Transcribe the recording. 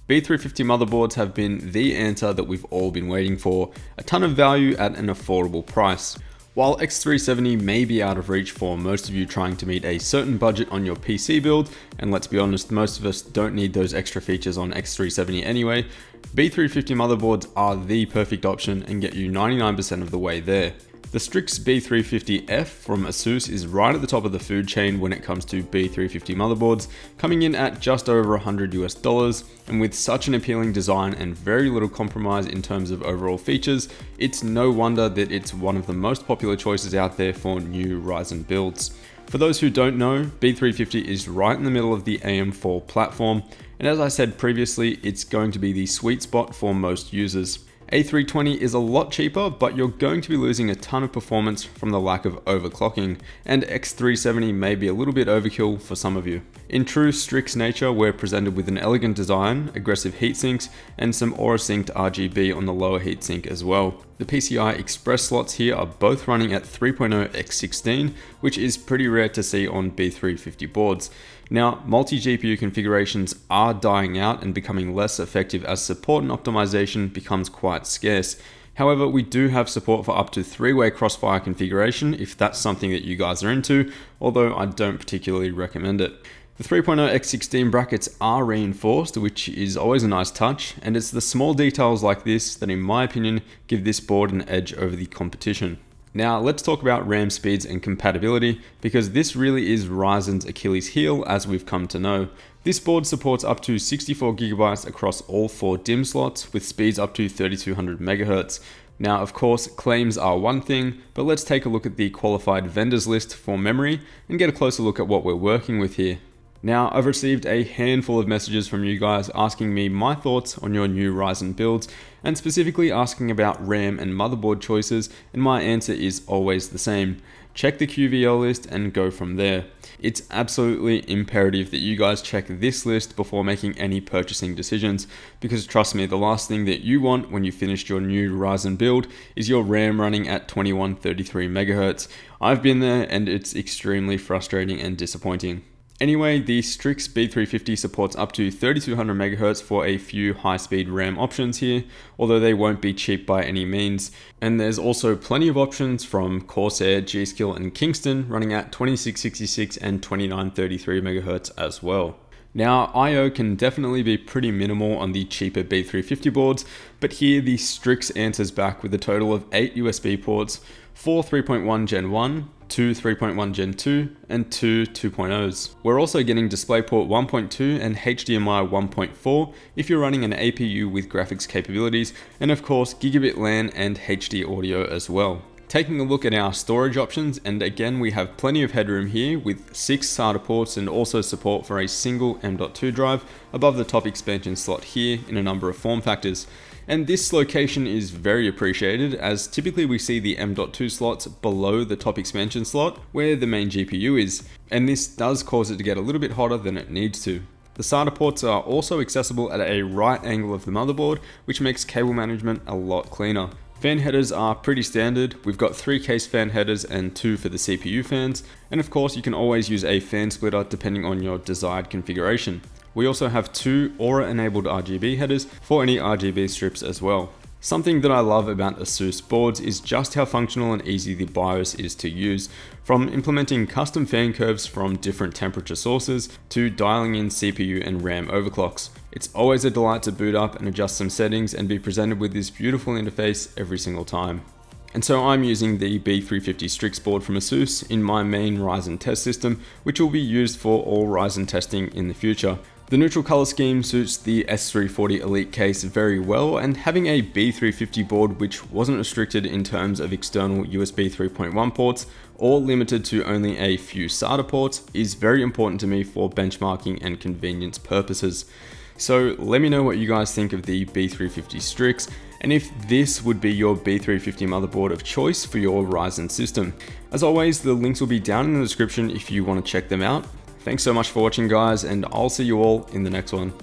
B350 motherboards have been the answer that we've all been waiting for, a ton of value at an affordable price. While X370 may be out of reach for most of you trying to meet a certain budget on your PC build, and let's be honest, most of us don't need those extra features on X370 anyway, B350 motherboards are the perfect option and get you 99% of the way there. The Strix B350-F from Asus is right at the top of the food chain when it comes to B350 motherboards, coming in at just over $100 and with such an appealing design and very little compromise in terms of overall features, it's no wonder that it's one of the most popular choices out there for new Ryzen builds. For those who don't know, B350 is right in the middle of the AM4 platform, and as I said previously, it's going to be the sweet spot for most users. A320 is a lot cheaper, but you're going to be losing a ton of performance from the lack of overclocking, and X370 may be a little bit overkill for some of you. In true Strix nature, we're presented with an elegant design, aggressive heatsinks, and some aura-synced RGB on the lower heatsink as well. The PCI Express slots here are both running at 3.0x16, which is pretty rare to see on B350 boards. Now, multi-GPU configurations are dying out and becoming less effective as support and optimization becomes quite scarce. However, we do have support for up to 3-way crossfire configuration if that's something that you guys are into, although I don't particularly recommend it. The 3.0x16 brackets are reinforced, which is always a nice touch, and it's the small details like this that in my opinion give this board an edge over the competition. Now let's talk about RAM speeds and compatibility, because this really is Ryzen's Achilles heel as we've come to know. This board supports up to 64GB across all 4 DIMM slots with speeds up to 3200 MHz. Now of course claims are one thing, but let's take a look at the qualified vendors list for memory and get a closer look at what we're working with here. Now, I've received a handful of messages from you guys asking me my thoughts on your new Ryzen builds, and specifically asking about RAM and motherboard choices, and my answer is always the same. Check the QVL list and go from there. It's absolutely imperative that you guys check this list before making any purchasing decisions, because trust me, the last thing that you want when you finished your new Ryzen build is your RAM running at 2133 MHz. I've been there and it's extremely frustrating and disappointing. Anyway, the Strix B350 supports up to 3200 MHz for a few high-speed RAM options here, although they won't be cheap by any means. And there's also plenty of options from Corsair, G.Skill and Kingston running at 2666 and 2933 MHz as well. Now, I/O can definitely be pretty minimal on the cheaper B350 boards, but here the Strix answers back with a total of 8 USB ports, 4 3.1 Gen 1, 2 3.1 Gen 2, and 2 2.0s. We're also getting DisplayPort 1.2 and HDMI 1.4 if you're running an APU with graphics capabilities, and of course Gigabit LAN and HD audio as well. Taking a look at our storage options, and again we have plenty of headroom here with 6 SATA ports and also support for a single M.2 drive above the top expansion slot here in a number of form factors. And this location is very appreciated, as typically we see the M.2 slots below the top expansion slot where the main GPU is, and this does cause it to get a little bit hotter than it needs to. The SATA ports are also accessible at a right angle of the motherboard, which makes cable management a lot cleaner. Fan headers are pretty standard. We've got 3 case fan headers and 2 for the CPU fans, and of course you can always use a fan splitter depending on your desired configuration. We also have 2 Aura enabled RGB headers for any RGB strips as well. Something that I love about Asus boards is just how functional and easy the BIOS is to use, from implementing custom fan curves from different temperature sources to dialing in CPU and RAM overclocks. It's always a delight to boot up and adjust some settings and be presented with this beautiful interface every single time. And so I'm using the B350 Strix board from Asus in my main Ryzen test system, which will be used for all Ryzen testing in the future. The neutral color scheme suits the S340 Elite case very well, and having a B350 board which wasn't restricted in terms of external USB 3.1 ports or limited to only a few SATA ports is very important to me for benchmarking and convenience purposes. So let me know what you guys think of the B350 Strix, and if this would be your B350 motherboard of choice for your Ryzen system. As always, the links will be down in the description if you want to check them out. Thanks so much for watching guys, and I'll see you all in the next one.